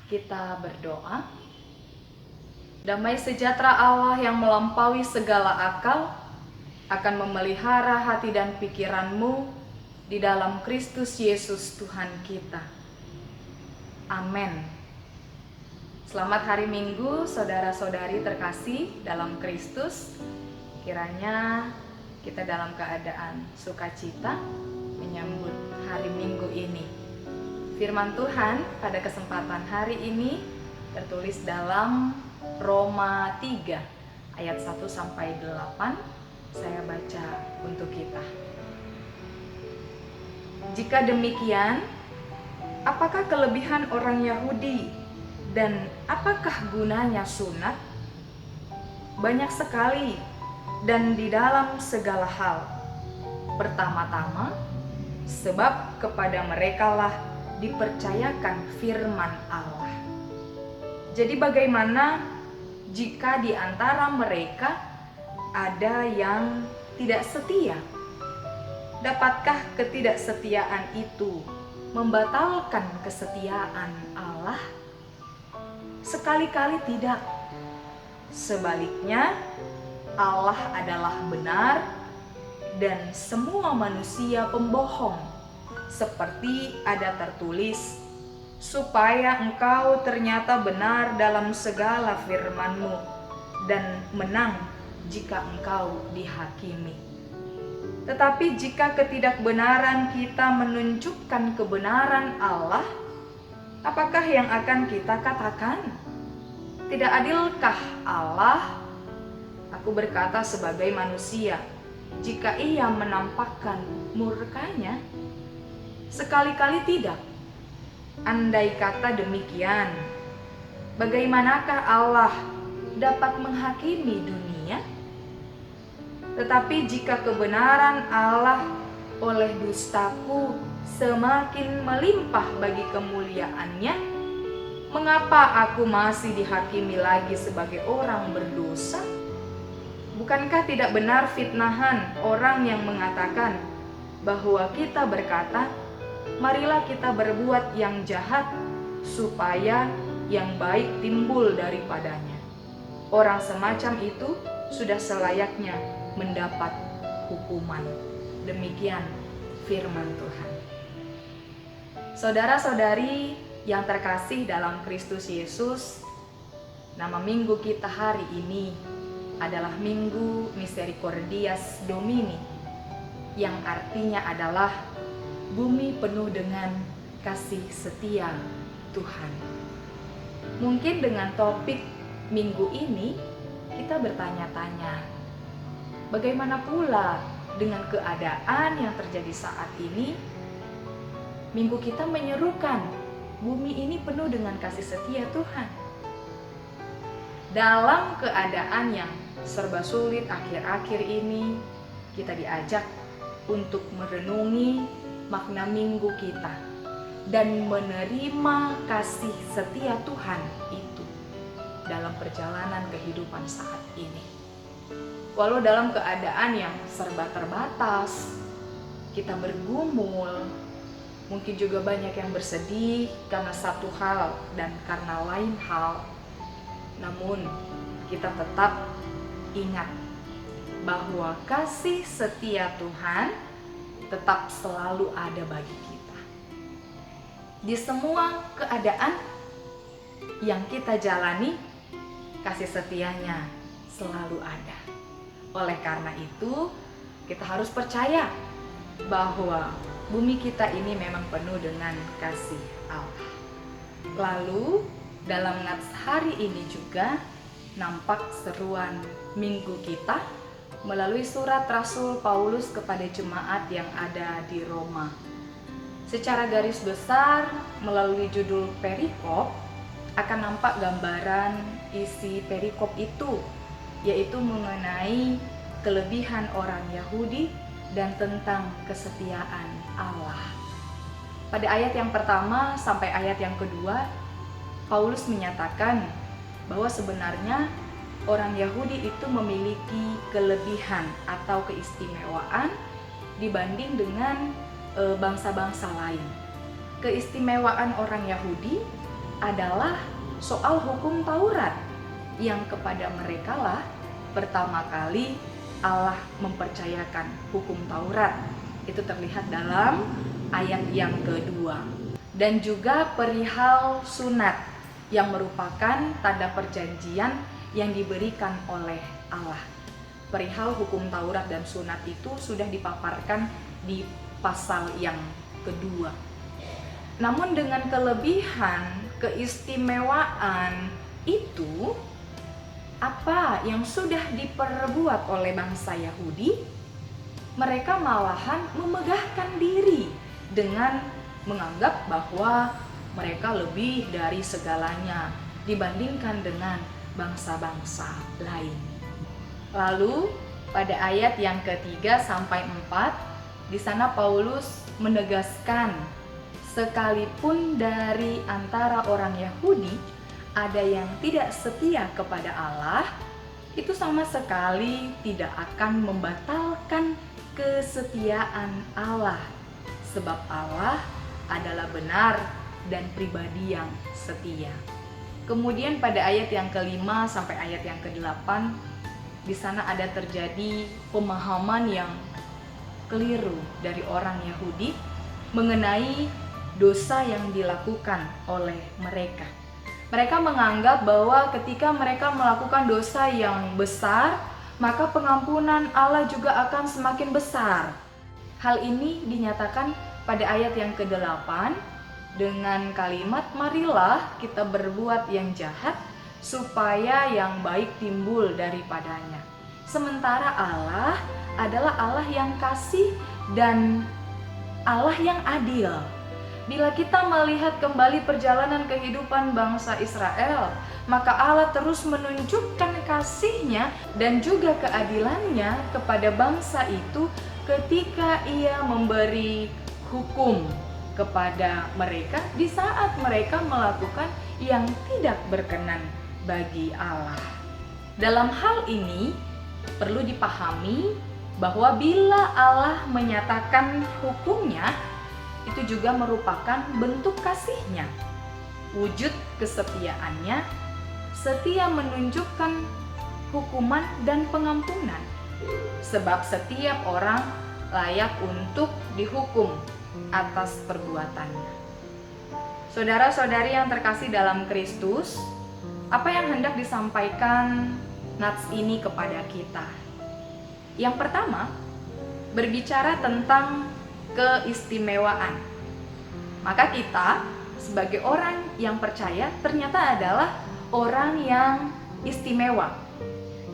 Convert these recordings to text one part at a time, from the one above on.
Kita berdoa. Damai sejahtera Allah yang melampaui segala akal akan memelihara hati dan pikiranmu di dalam Kristus Yesus Tuhan kita. Amin. Selamat hari Minggu, saudara-saudari terkasih dalam Kristus. Kiranya kita dalam keadaan sukacita menyambut hari Minggu ini. Firman Tuhan pada kesempatan hari ini tertulis dalam Roma 3 ayat 1-8. Saya baca untuk kita. Jika demikian, apakah kelebihan orang Yahudi dan apakah gunanya sunat? Banyak sekali dan di dalam segala hal. Pertama-tama, sebab kepada merekalah dipercayakan firman Allah. Jadi bagaimana jika di antara mereka ada yang tidak setia? Dapatkah ketidaksetiaan itu membatalkan kesetiaan Allah? Sekali-kali tidak. Sebaliknya, Allah adalah benar dan semua manusia pembohong, seperti ada tertulis, supaya engkau ternyata benar dalam segala firman-Mu dan menang jika engkau dihakimi. Tetapi jika ketidakbenaran kita menunjukkan kebenaran Allah, apakah yang akan kita katakan? Tidak adilkah Allah? Aku berkata sebagai manusia, jika ia menampakkan murkanya? Sekali-kali tidak. Andai kata demikian, bagaimanakah Allah dapat menghakimi dunia? Tetapi jika kebenaran Allah oleh dustaku semakin melimpah bagi kemuliaannya, mengapa aku masih dihakimi lagi sebagai orang berdosa? Bukankah tidak benar fitnahan orang yang mengatakan bahwa kita berkata, marilah kita berbuat yang jahat supaya yang baik timbul daripadanya. Orang semacam itu sudah selayaknya mendapat hukuman. Demikian firman Tuhan. Saudara-saudari yang terkasih dalam Kristus Yesus, nama minggu kita hari ini adalah Minggu Misericordias Domini, yang artinya adalah bumi penuh dengan kasih setia Tuhan. Mungkin dengan topik minggu ini kita bertanya-tanya, bagaimana pula dengan keadaan yang terjadi saat ini? Minggu kita menyerukan, bumi ini penuh dengan kasih setia Tuhan. Dalam keadaan yang serba sulit akhir-akhir ini, kita diajak untuk merenungi makna minggu kita dan menerima kasih setia Tuhan itu dalam perjalanan kehidupan saat ini. Walau dalam keadaan yang serba terbatas, kita bergumul, mungkin juga banyak yang bersedih karena satu hal dan karena lain hal, namun kita tetap ingat bahwa kasih setia Tuhan tetap selalu ada bagi kita. Di semua keadaan yang kita jalani, kasih setianya selalu ada. Oleh karena itu, kita harus percaya bahwa bumi kita ini memang penuh dengan kasih Allah. Lalu, dalam nats hari ini juga nampak seruan minggu kita melalui surat Rasul Paulus kepada jemaat yang ada di Roma. Secara garis besar, melalui judul perikop, akan nampak gambaran isi perikop itu, yaitu mengenai kelebihan orang Yahudi dan tentang kesetiaan Allah. Pada ayat yang pertama sampai ayat yang kedua, Paulus menyatakan bahwa sebenarnya orang Yahudi itu memiliki kelebihan atau keistimewaan dibanding dengan bangsa-bangsa lain. Keistimewaan orang Yahudi adalah soal hukum Taurat, yang kepada mereka lah pertama kali Allah mempercayakan hukum Taurat. Itu terlihat dalam ayat yang kedua. Dan juga perihal sunat, yang merupakan tanda perjanjian yang diberikan oleh Allah. Perihal hukum Taurat dan sunat itu sudah dipaparkan di pasal yang kedua. Namun dengan kelebihan, keistimewaan itu, apa yang sudah diperbuat oleh bangsa Yahudi, mereka malahan memegahkan diri dengan menganggap bahwa mereka lebih dari segalanya dibandingkan dengan bangsa-bangsa lain. Lalu pada ayat yang ketiga sampai 4, di sana Paulus menegaskan, sekalipun dari antara orang Yahudi ada yang tidak setia kepada Allah, itu sama sekali tidak akan membatalkan kesetiaan Allah, sebab Allah adalah benar dan pribadi yang setia. Kemudian pada ayat yang kelima sampai ayat yang ke-8, di sana ada terjadi pemahaman yang keliru dari orang Yahudi mengenai dosa yang dilakukan oleh mereka. Mereka menganggap bahwa ketika mereka melakukan dosa yang besar, maka pengampunan Allah juga akan semakin besar. Hal ini dinyatakan pada ayat yang ke-8 dengan kalimat, marilah kita berbuat yang jahat supaya yang baik timbul daripadanya. Sementara Allah adalah Allah yang kasih dan Allah yang adil. Bila kita melihat kembali perjalanan kehidupan bangsa Israel, maka Allah terus menunjukkan kasih-Nya dan juga keadilannya kepada bangsa itu ketika Ia memberi hukum kepada mereka di saat mereka melakukan yang tidak berkenan bagi Allah. Dalam hal ini perlu dipahami bahwa bila Allah menyatakan hukum-Nya, itu juga merupakan bentuk kasih-Nya. Wujud kesetiaan-Nya, setia menunjukkan hukuman dan pengampunan. Sebab setiap orang layak untuk dihukum atas perbuatannya. Saudara-saudari yang terkasih dalam Kristus, apa yang hendak disampaikan nats ini kepada kita? Yang pertama, berbicara tentang keistimewaan. Maka kita sebagai orang yang percaya ternyata adalah orang yang istimewa.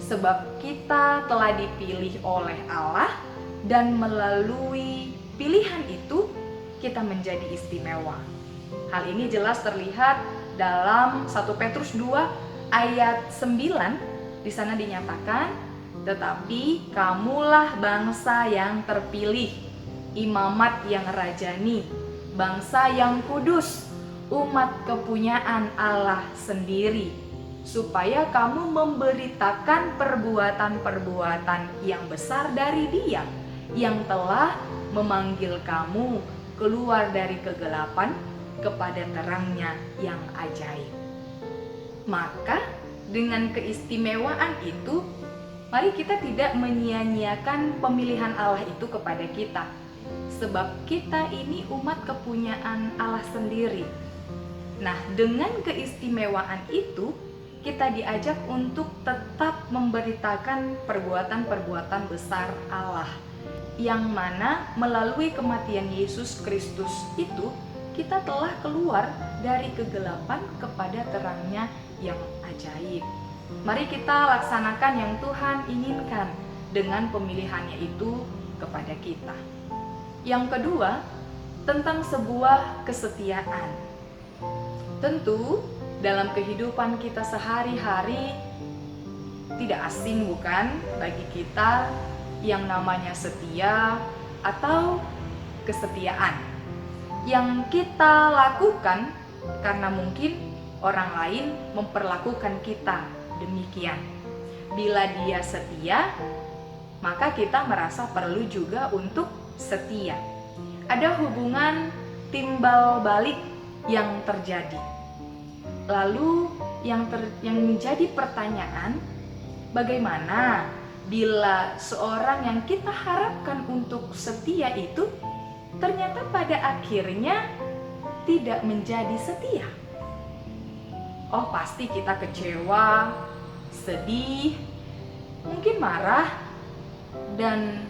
Sebab kita telah dipilih oleh Allah dan melalui pilihan itu kita menjadi istimewa. Hal ini jelas terlihat dalam 1 Petrus 2 ayat 9. Di sana dinyatakan, tetapi kamulah bangsa yang terpilih, imamat yang rajani, bangsa yang kudus, umat kepunyaan Allah sendiri, supaya kamu memberitakan perbuatan-perbuatan yang besar dari Dia yang telah memanggil kamu keluar dari kegelapan kepada terangnya yang ajaib. Maka dengan keistimewaan itu, mari kita tidak menyia-nyiakan pemilihan Allah itu kepada kita. Sebab kita ini umat kepunyaan Allah sendiri. Nah, dengan keistimewaan itu, kita diajak untuk tetap memberitakan perbuatan-perbuatan besar Allah, yang mana melalui kematian Yesus Kristus itu, kita telah keluar dari kegelapan kepada terangnya yang ajaib. Mari kita laksanakan yang Tuhan inginkan dengan pemilihannya itu kepada kita. Yang kedua, tentang sebuah kesetiaan. Tentu dalam kehidupan kita sehari-hari tidak asing bukan bagi kita yang namanya setia atau kesetiaan yang kita lakukan karena mungkin orang lain memperlakukan kita demikian. Bila dia setia, maka kita merasa perlu juga untuk setia. Ada hubungan timbal balik yang terjadi. Lalu yang menjadi pertanyaan, bagaimana bila seorang yang kita harapkan untuk setia itu ternyata pada akhirnya tidak menjadi setia? Oh, pasti kita kecewa, sedih, mungkin marah, dan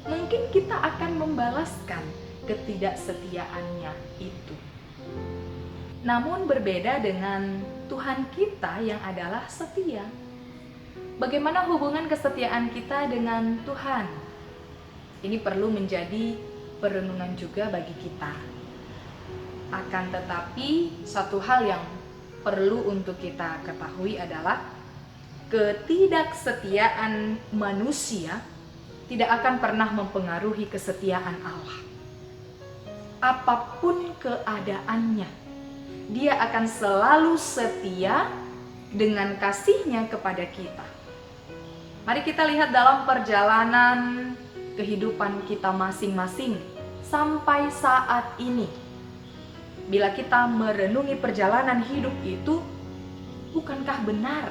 mungkin kita akan membalaskan ketidaksetiaannya itu. Namun berbeda dengan Tuhan kita yang adalah setia. Bagaimana hubungan kesetiaan kita dengan Tuhan? Ini perlu menjadi perenungan juga bagi kita. Akan tetapi, satu hal yang perlu untuk kita ketahui adalah ketidaksetiaan manusia tidak akan pernah mempengaruhi kesetiaan Allah. Apapun keadaannya, Dia akan selalu setia dengan kasih-Nya kepada kita. Mari kita lihat dalam perjalanan kehidupan kita masing-masing sampai saat ini. Bila kita merenungi perjalanan hidup itu, bukankah benar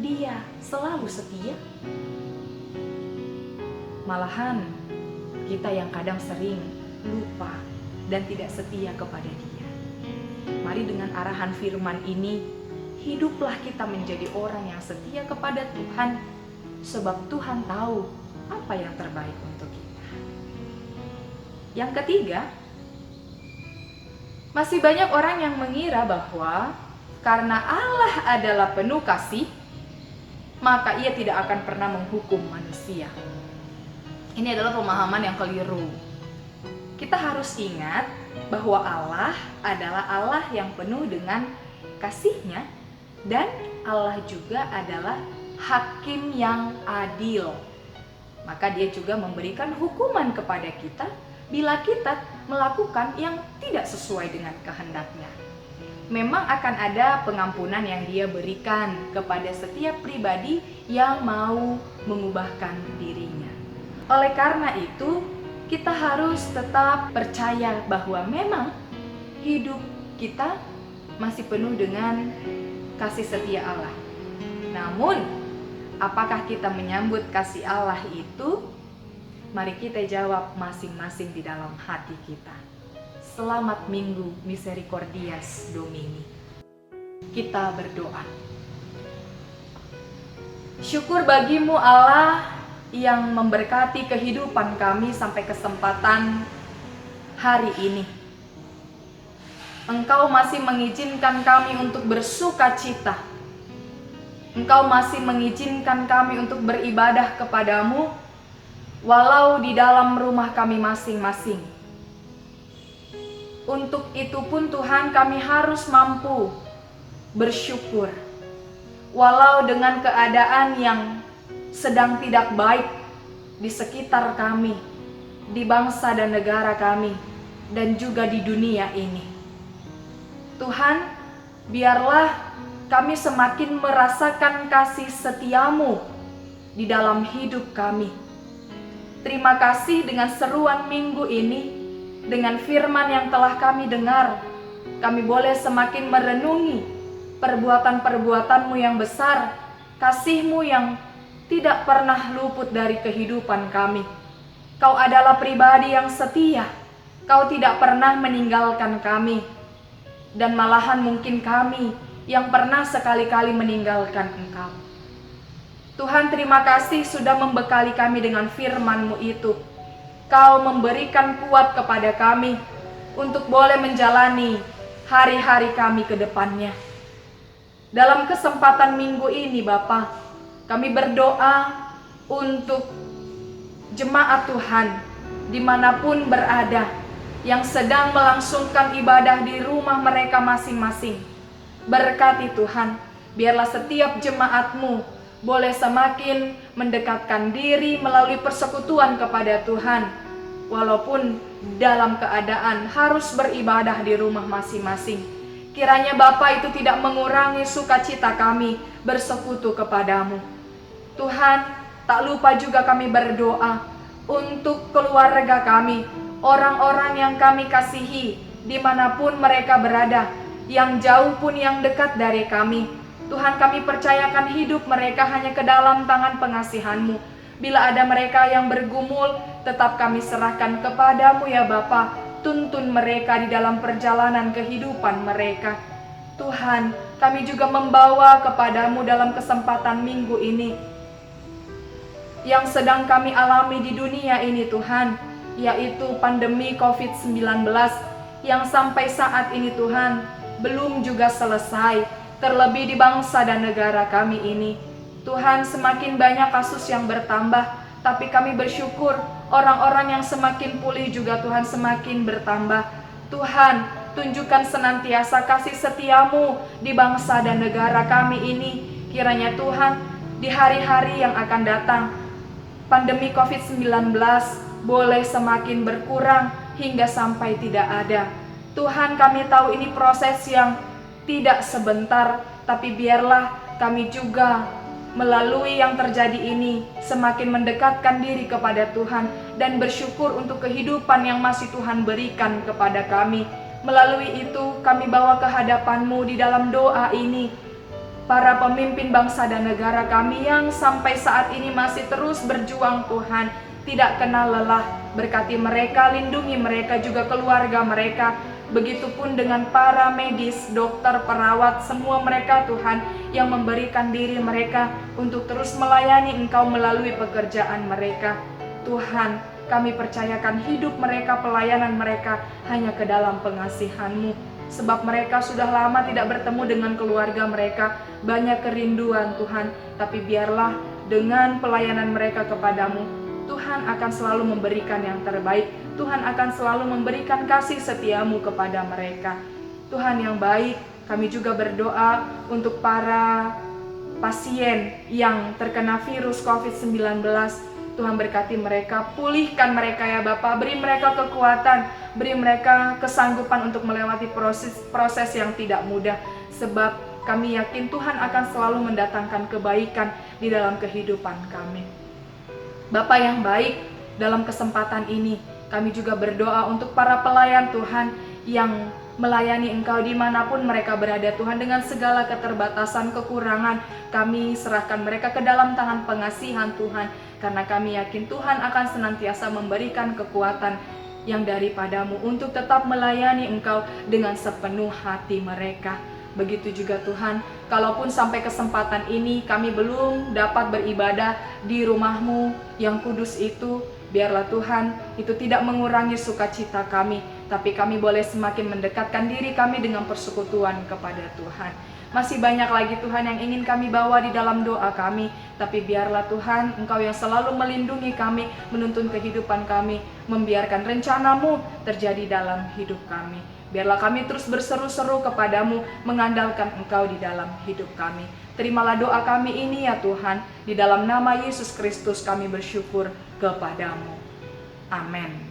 Dia selalu setia? Malahan kita yang kadang sering lupa dan tidak setia kepada Dia. Mari dengan arahan firman ini, hiduplah kita menjadi orang yang setia kepada Tuhan, sebab Tuhan tahu apa yang terbaik untuk kita. Yang ketiga, masih banyak orang yang mengira bahwa karena Allah adalah penuh kasih, maka Ia tidak akan pernah menghukum manusia. Ini adalah pemahaman yang keliru. Kita harus ingat bahwa Allah adalah Allah yang penuh dengan kasih-Nya, dan Allah juga adalah hakim yang adil. Maka Dia juga memberikan hukuman kepada kita bila kita melakukan yang tidak sesuai dengan kehendak-Nya. Memang akan ada pengampunan yang Dia berikan kepada setiap pribadi yang mau mengubahkan dirinya. Oleh karena itu, kita harus tetap percaya bahwa memang hidup kita masih penuh dengan kasih setia Allah. Namun, apakah kita menyambut kasih Allah itu? Mari kita jawab masing-masing di dalam hati kita. Selamat Minggu Misericordias Domini. Kita berdoa. Syukur bagimu Allah yang memberkati kehidupan kami sampai kesempatan hari ini. Engkau masih mengizinkan kami untuk bersuka cita. Engkau masih mengizinkan kami untuk beribadah kepadamu, walau di dalam rumah kami masing-masing. Untuk itu pun Tuhan, kami harus mampu bersyukur, walau dengan keadaan yang sedang tidak baik di sekitar kami, di bangsa dan negara kami, dan juga di dunia ini. Tuhan, biarlah kami semakin merasakan kasih setiamu di dalam hidup kami. Terima kasih dengan seruan minggu ini, dengan firman yang telah kami dengar, kami boleh semakin merenungi perbuatan-perbuatanmu yang besar, kasih-Mu yang tidak pernah luput dari kehidupan kami. Kau adalah pribadi yang setia. Kau tidak pernah meninggalkan kami. Dan malahan mungkin kami yang pernah sekali-kali meninggalkan Engkau. Tuhan, terima kasih sudah membekali kami dengan firman-Mu itu. Kau memberikan kuat kepada kami untuk boleh menjalani hari-hari kami ke depannya. Dalam kesempatan minggu ini, Bapa, kami berdoa untuk jemaat Tuhan dimanapun berada yang sedang melangsungkan ibadah di rumah mereka masing-masing. Berkati Tuhan, biarlah setiap jemaat-Mu boleh semakin mendekatkan diri melalui persekutuan kepada Tuhan, walaupun dalam keadaan harus beribadah di rumah masing-masing. Kiranya Bapa itu tidak mengurangi sukacita kami bersekutu kepadamu. Tuhan, tak lupa juga kami berdoa untuk keluarga kami, orang-orang yang kami kasihi dimanapun mereka berada, yang jauh pun yang dekat dari kami. Tuhan, kami percayakan hidup mereka hanya ke dalam tangan pengasihan-Mu. Bila ada mereka yang bergumul, tetap kami serahkan kepadamu ya Bapa. Tuntun mereka di dalam perjalanan kehidupan mereka. Tuhan, kami juga membawa kepadamu dalam kesempatan minggu ini yang sedang kami alami di dunia ini Tuhan, yaitu pandemi COVID-19 yang sampai saat ini Tuhan belum juga selesai, terlebih di bangsa dan negara kami ini. Tuhan, semakin banyak kasus yang bertambah, tapi kami bersyukur orang-orang yang semakin pulih juga Tuhan semakin bertambah. Tuhan, tunjukkan senantiasa kasih setiamu di bangsa dan negara kami ini. Kiranya Tuhan, di hari-hari yang akan datang, pandemi COVID-19 boleh semakin berkurang hingga sampai tidak ada. Tuhan, kami tahu ini proses yang tidak sebentar, tapi biarlah kami juga melalui yang terjadi ini semakin mendekatkan diri kepada Tuhan dan bersyukur untuk kehidupan yang masih Tuhan berikan kepada kami. Melalui itu kami bawa ke hadapan-Mu di dalam doa ini para pemimpin bangsa dan negara kami yang sampai saat ini masih terus berjuang Tuhan, tidak kenal lelah. Berkati mereka, lindungi mereka juga keluarga mereka. Begitupun dengan para medis, dokter, perawat, semua mereka Tuhan yang memberikan diri mereka untuk terus melayani Engkau melalui pekerjaan mereka. Tuhan, kami percayakan hidup mereka, pelayanan mereka hanya ke dalam pengasihan-Mu. Sebab mereka sudah lama tidak bertemu dengan keluarga mereka, banyak kerinduan Tuhan. Tapi biarlah dengan pelayanan mereka kepadamu, Tuhan akan selalu memberikan yang terbaik. Tuhan akan selalu memberikan kasih setiamu kepada mereka. Tuhan yang baik, kami juga berdoa untuk para pasien yang terkena virus COVID-19. Tuhan berkati mereka, pulihkan mereka ya Bapa, beri mereka kekuatan, beri mereka kesanggupan untuk melewati proses yang tidak mudah. Sebab kami yakin Tuhan akan selalu mendatangkan kebaikan di dalam kehidupan kami. Bapa yang baik, dalam kesempatan ini kami juga berdoa untuk para pelayan Tuhan yang melayani Engkau dimanapun mereka berada Tuhan, dengan segala keterbatasan, kekurangan. Kami serahkan mereka ke dalam tangan pengasihan Tuhan, karena kami yakin Tuhan akan senantiasa memberikan kekuatan yang daripadamu untuk tetap melayani Engkau dengan sepenuh hati mereka. Begitu juga Tuhan, kalaupun sampai kesempatan ini kami belum dapat beribadah di rumah-Mu yang kudus itu, biarlah Tuhan itu tidak mengurangi sukacita kami, tapi kami boleh semakin mendekatkan diri kami dengan persekutuan kepada Tuhan. Masih banyak lagi Tuhan yang ingin kami bawa di dalam doa kami, tapi biarlah Tuhan Engkau yang selalu melindungi kami, menuntun kehidupan kami, membiarkan rencana-Mu terjadi dalam hidup kami. Biarlah kami terus berseru-seru kepadamu, mengandalkan Engkau di dalam hidup kami. Terimalah doa kami ini ya Tuhan, di dalam nama Yesus Kristus kami bersyukur kepadamu. Amin.